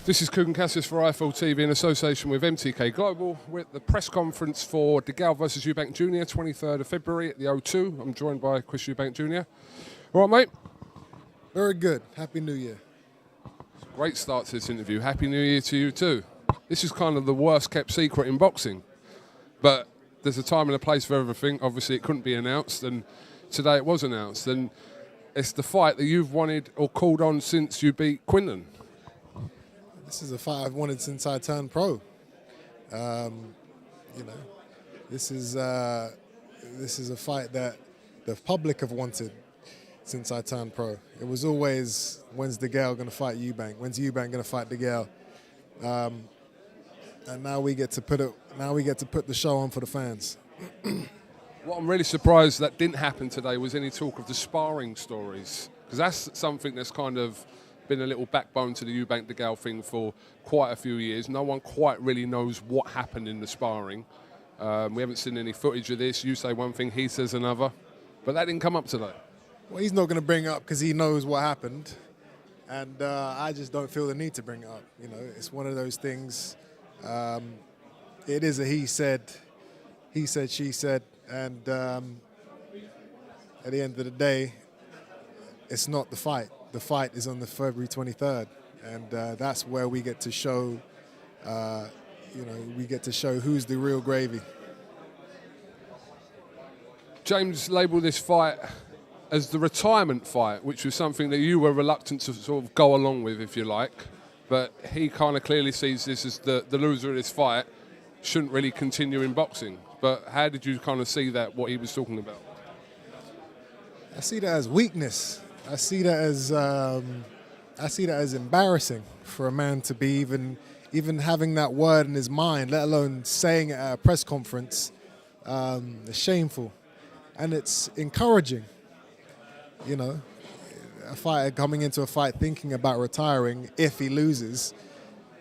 This is Kugan Cassius for IFL TV in association with MTK Global. We're at the press conference for DeGALE versus Eubank Jr., 23rd of February at the O2. I'm joined by Chris Eubank Jr. All right, mate? Very good. Happy New Year. Great start to this interview. Happy New Year to you too. This is kind of the worst kept secret in boxing. But there's a time and a place for everything. Obviously, it couldn't be announced, and today it was announced. And it's the fight that you've wanted or called on since you beat Quinlan. This is a fight I've wanted since I turned pro. This is a fight that the public have wanted since I turned pro. It was always, when's DeGALE going to fight Eubank? When's Eubank going to fight DeGALE? And now we get to put it. Now we get to put the show on for the fans. What I'm really surprised that didn't happen today was any talk of the sparring stories, because that's something that's kind of been a little backbone to the Eubank DeGALE thing for quite a few years. No one quite really knows what happened in the sparring. We haven't seen any footage of this. You say one thing, he says another. But that didn't come up today. Well, he's not going to bring it up because he knows what happened. And I just don't feel the need to bring it up. You know, it's one of those things. It is a he said, she said. And at the end of the day, it's not the fight. The fight is on the February 23rd, and that's where we get to show, we get to show who's the real gravy. James labelled this fight as the retirement fight, which was something that you were reluctant to sort of go along with, if you like. But he kind of clearly sees this as the loser of this fight shouldn't really continue in boxing. But how did you kind of see that, what he was talking about? I see that as weakness. I see that as embarrassing for a man to be even having that word in his mind, let alone saying it at a press conference. It's shameful, and it's encouraging. You know, a fighter coming into a fight thinking about retiring if he loses,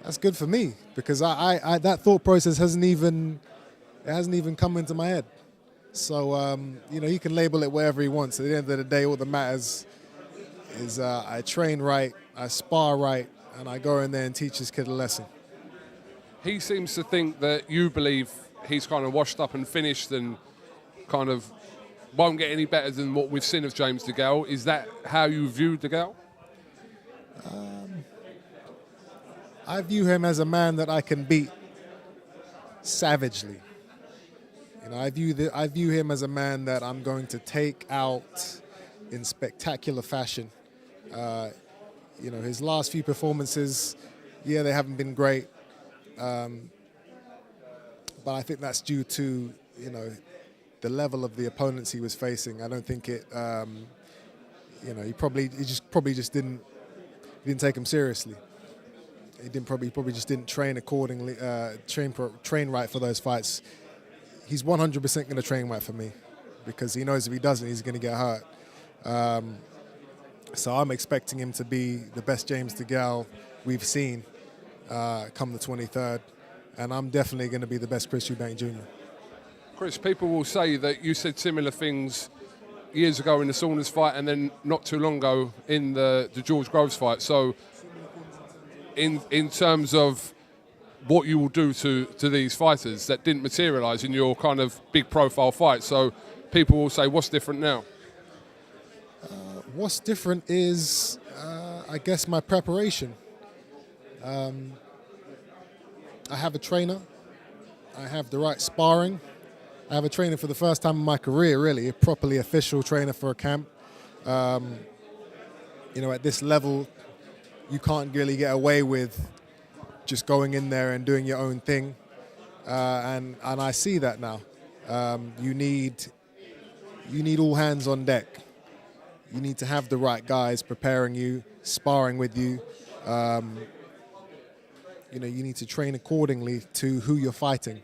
that's good for me, because I that thought process hasn't even come into my head. So he can label it wherever he wants. At the end of the day, all that matters is I train right, I spar right, and I go in there and teach this kid a lesson. He seems to think that you believe he's kind of washed up and finished and kind of won't get any better than what we've seen of James DeGALE. Is that how you view DeGALE? I view him as a man that I can beat savagely. You know, I view him as a man that I'm going to take out in spectacular fashion. His last few performances, yeah, they haven't been great. But I think that's due to, the level of the opponents he was facing. I don't think it, he probably just didn't take him seriously. He probably just didn't train accordingly, train right for those fights. He's 100% going to train right for me, because he knows if he doesn't, he's going to get hurt. So I'm expecting him to be the best James DeGALE we've seen come the 23rd, and I'm definitely going to be the best Chris Eubank Jr. Chris, people will say that you said similar things years ago in the Saunders fight and then not too long ago in the George Groves fight. So in terms of what you will do to these fighters that didn't materialise in your kind of big profile fight, so people will say, what's different now? What's different is, I guess, my preparation. I have a trainer. I have the right sparring. I have a trainer for the first time in my career, really, a properly official trainer for a camp. At this level, you can't really get away with just going in there and doing your own thing. And I see that now. You need all hands on deck. You need to have the right guys preparing you, sparring with you. You need to train accordingly to who you're fighting.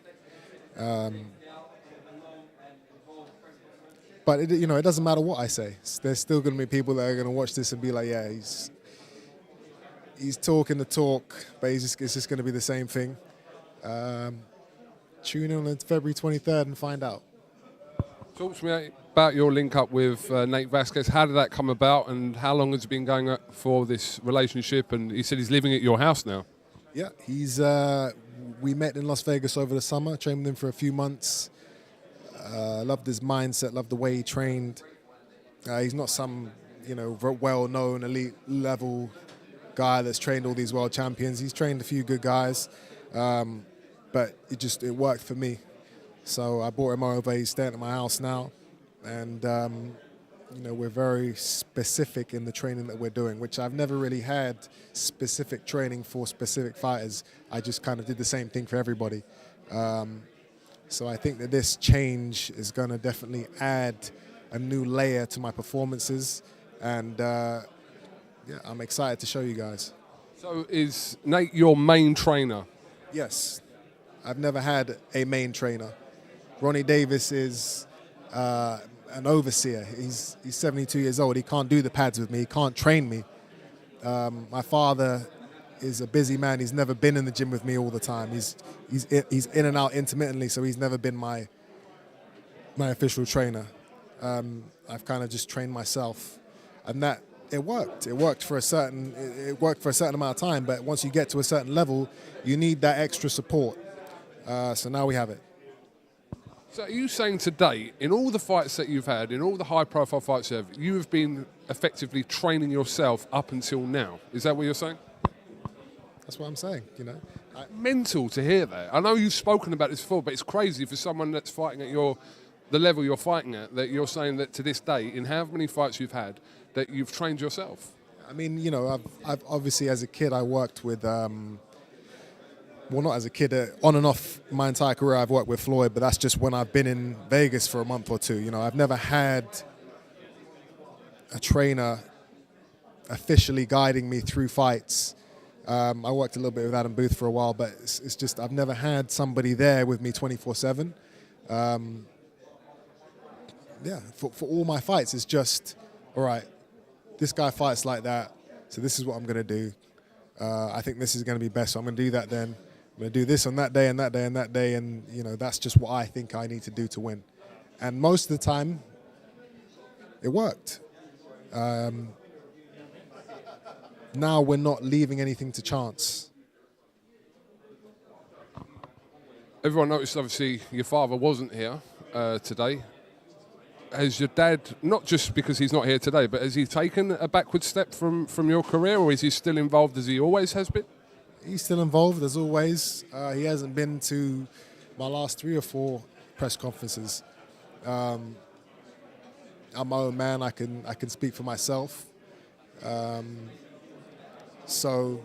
But it doesn't matter what I say. There's still going to be people that are going to watch this and be like, yeah, he's talking the talk, but it's just going to be the same thing. Tune in on February 23rd and find out. Talk to me about your link up with Nate Vasquez. How did that come about, and how long has it been going for this relationship? And he said he's living at your house now. Yeah, he's. We met in Las Vegas over the summer. Trained with him for a few months. Loved his mindset. Loved the way he trained. He's not some, well-known elite level guy that's trained all these world champions. He's trained a few good guys, but it worked for me. So I brought him over. He's staying at my house now, and we're very specific in the training that we're doing, which I've never really had specific training for specific fighters. I just kind of did the same thing for everybody. So I think that this change is going to definitely add a new layer to my performances, and I'm excited to show you guys. So is Nate your main trainer? Yes. I've never had a main trainer. Ronnie Davis is an overseer. He's 72 years old. He can't do the pads with me. He can't train me. My father is a busy man. He's never been in the gym with me all the time. He's in and out intermittently, so he's never been my official trainer. I've kind of just trained myself, and that it worked. It worked for a certain amount of time. But once you get to a certain level, you need that extra support. So now we have it. So are you saying today, in all the fights that you've had, in all the high-profile fights you have been effectively training yourself up until now? Is that what you're saying? That's what I'm saying, Mental to hear that. I know you've spoken about this before, but it's crazy for someone that's fighting at the level you're fighting at, that you're saying that to this day, in how many fights you've had, that you've trained yourself. I mean, I've obviously, as a kid, I worked with... well, not as a kid, on and off my entire career I've worked with Floyd, but that's just when I've been in Vegas for a month or two. I've never had a trainer officially guiding me through fights. I worked a little bit with Adam Booth for a while, but it's just I've never had somebody there with me 24/7. For all my fights, it's just, all right, this guy fights like that, so this is what I'm going to do. I think this is going to be best, so I'm going to do that then. I'm going to do this on that day and that day and that day, and that's just what I think I need to do to win. And most of the time, it worked. Now we're not leaving anything to chance. Everyone noticed, obviously, your father wasn't here today. Has your dad, not just because he's not here today, but has he taken a backward step from your career, or is he still involved as he always has been? He's still involved as always. He hasn't been to my last 3 or 4 press conferences. I'm my own man. I can speak for myself. So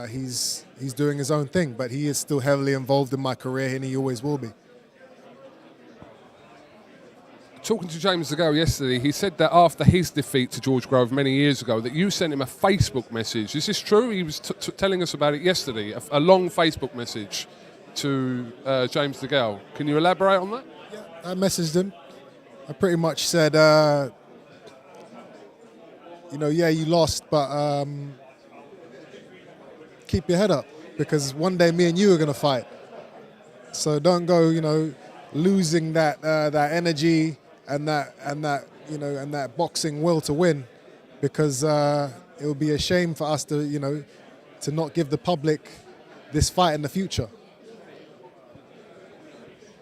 he's doing his own thing, but he is still heavily involved in my career, and he always will be. Talking to James DeGALE yesterday, he said that after his defeat to George Grove many years ago, that you sent him a Facebook message. Is this true? He was telling us about it yesterday, a long Facebook message to James DeGALE. Can you elaborate on that? Yeah, I messaged him. I pretty much said, you lost, but keep your head up, because one day me and you are going to fight. So don't go, losing that energy and that boxing will to win, because it would be a shame for us to not give the public this fight in the future.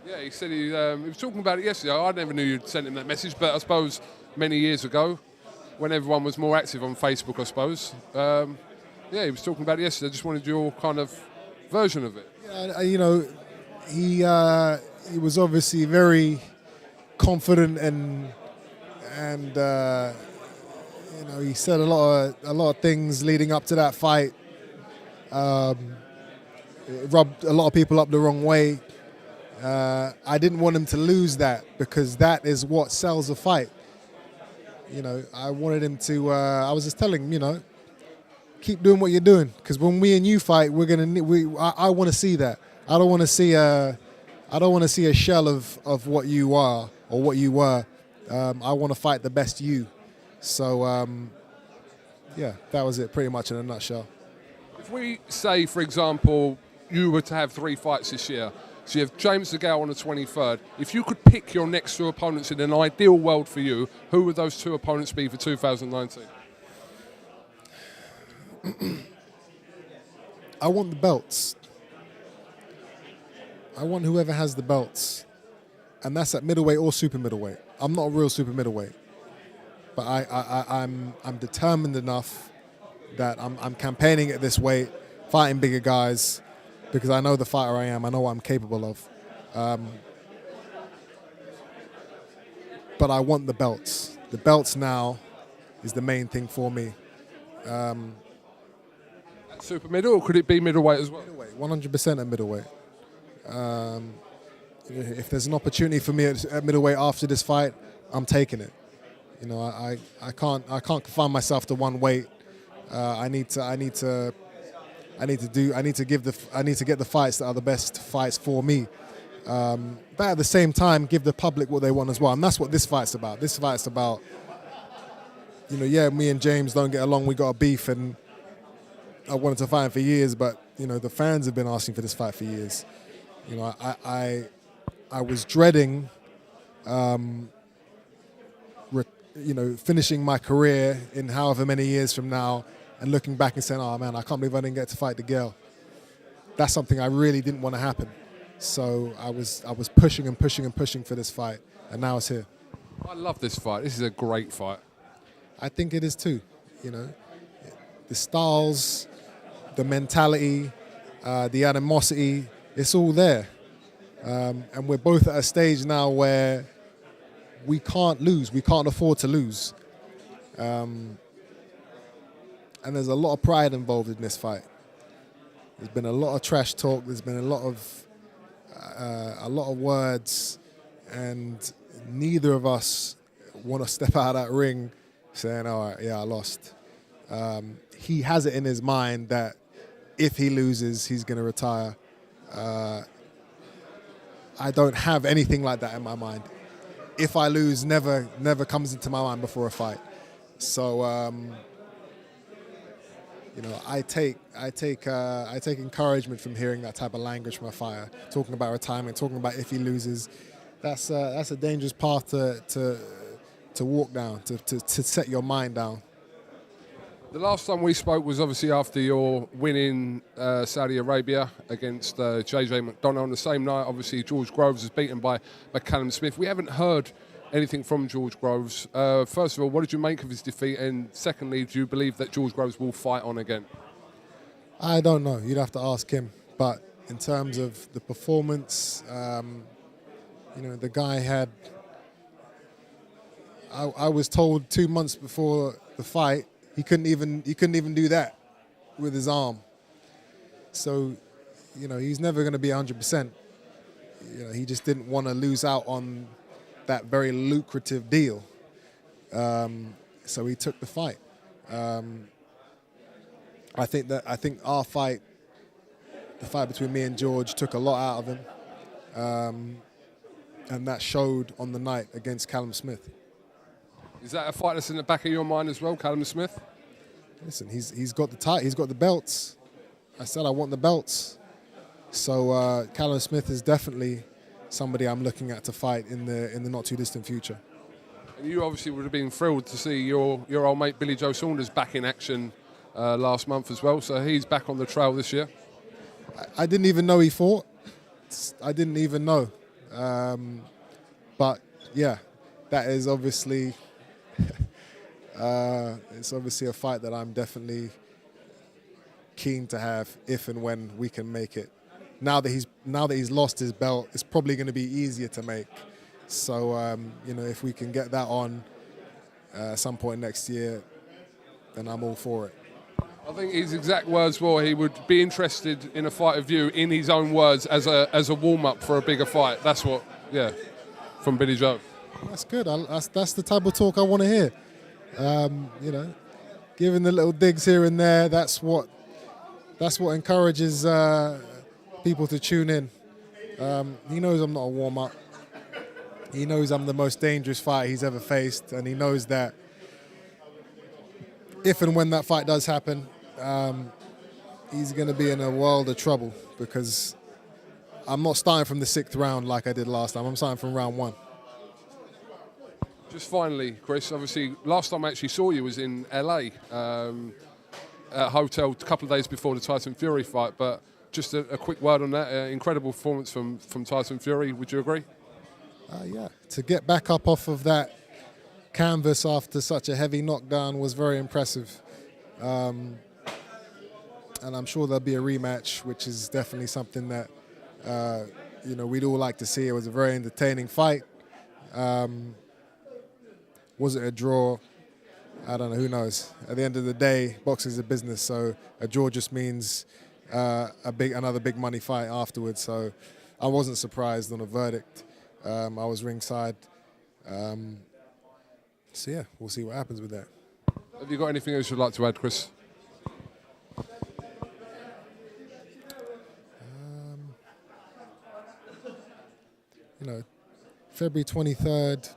Yeah, he said he was talking about it yesterday. I never knew you'd sent him that message, but I suppose many years ago, when everyone was more active on Facebook, I suppose. He was talking about it yesterday. I just wanted your kind of version of it. Yeah, he was obviously very confident and he said a lot of things leading up to that fight. It rubbed a lot of people up the wrong way. I didn't want him to lose that, because that is what sells a fight. I wanted him to. I was just telling him, keep doing what you're doing, because when me and you fight, I want to see that. I don't want to see a shell of what you are or what you were. I want to fight the best you. So that was it, pretty much in a nutshell. If we say, for example, you were to have 3 fights this year, so you have James DeGALE on the 23rd. If you could pick your next 2 opponents in an ideal world for you, who would those 2 opponents be for 2019? I want the belts. I want whoever has the belts, and that's at middleweight or super middleweight. I'm not a real super middleweight, but I'm determined enough that I'm campaigning at this weight, fighting bigger guys, because I know the fighter I am. I know what I'm capable of. But I want the belts. The belts now is the main thing for me. Super middle, or could it be middleweight as well? Middleweight, 100% at middleweight. If there's an opportunity for me at middleweight after this fight, I'm taking it. You know, I can't confine myself to one weight. I need to get the fights that are the best fights for me. But at the same time, give the public what they want as well. And that's what this fight's about. This fight's about, you know, yeah, me and James don't get along. We got a beef, and I wanted to fight him for years, but, you know, the fans have been asking for this fight for years. You know, I was dreading, finishing my career in however many years from now and looking back and saying, oh, man, I can't believe I didn't get to fight DeGALE. That's something I really didn't want to happen. So I was pushing and pushing and pushing for this fight, and now it's here. I love this fight. This is a great fight. I think it is too. You know, the styles, the mentality, the animosity, it's all there. And we're both at a stage now where we can't lose. We can't afford to lose. And there's a lot of pride involved in this fight. There's been a lot of trash talk. There's been a lot of words, and neither of us want to step out of that ring saying, all right, yeah, I lost. He has it in his mind that if he loses, he's going to retire. I don't have anything like that in my mind. If I lose, never comes into my mind before a fight. So, you know, I take encouragement from hearing that type of language from a fighter, talking about retirement, talking about if he loses. That's a dangerous path to walk down, to set your mind down. The last time we spoke was obviously after your win in Saudi Arabia against JJ McDonough. On the same night, obviously, George Groves was beaten by Callum Smith. We haven't heard anything from George Groves. First of all, what did you make of his defeat? And secondly, do you believe that George Groves will fight on again? I don't know. You'd have to ask him. But in terms of the performance, you know, the guy had... I was told 2 months before the fight he couldn't even do that with his arm. So, you know, he's never going to be 100%. You know, he just didn't want to lose out on that very lucrative deal. So he took the fight. I think our fight, the fight between me and George, took a lot out of him, and that showed on the night against Callum Smith. Is that a fight that's in the back of your mind as well, Callum Smith? Listen, he's got the belts. I said I want the belts. So Callum Smith is definitely somebody I'm looking at to fight in the not too distant future. And you obviously would have been thrilled to see your old mate Billy Joe Saunders back in action last month as well. So he's back on the trail this year. I didn't even know he fought. I didn't even know. But yeah, that is obviously it's obviously a fight that I'm definitely keen to have if and when we can make it. Now that he's lost his belt, it's probably going to be easier to make. So you know, if we can get that on some point next year, then I'm all for it. I think his exact words were he would be interested in a fight of you, in his own words, as a warm-up for a bigger fight. That's what, yeah, from Billy Joe. That's good. That's the type of talk I want to hear. You know, giving the little digs here and there. That's what encourages people to tune in. He knows I'm not a warm-up. He knows I'm the most dangerous fight he's ever faced, and he knows that if and when that fight does happen, he's going to be in a world of trouble, because I'm not starting from the 6th round like I did last time. I'm starting from round 1. Just finally, Chris, obviously, last time I actually saw you was in LA. at a hotel a couple of days before the Tyson Fury fight. But just a quick word on that. Incredible performance from Tyson Fury. Would you agree? Yeah. To get back up off of that canvas after such a heavy knockdown was very impressive. And I'm sure there'll be a rematch, which is definitely something that we'd all like to see. It was a very entertaining fight. Was it a draw? I don't know. Who knows? At the end of the day, boxing is a business, so a draw just means another big money fight afterwards. So I wasn't surprised on a verdict. I was ringside. So yeah, we'll see what happens with that. Have you got anything else you'd like to add, Chris? February 23rd,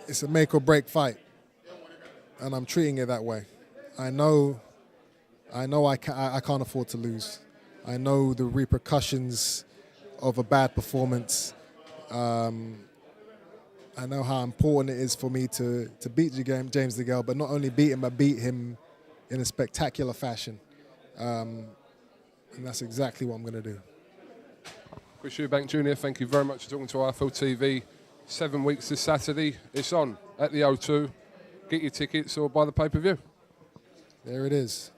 it's a make or break fight, and I'm treating it that way. I know I can't afford to lose. I know the repercussions of a bad performance. I know how important it is for me to beat James DeGALE, but not only beat him, but beat him in a spectacular fashion. And that's exactly what I'm going to do. Chris Eubank Jr., thank you very much for talking to IFL TV. 7 weeks this Saturday. It's on at the O2. Get your tickets or buy the pay-per-view. There it is.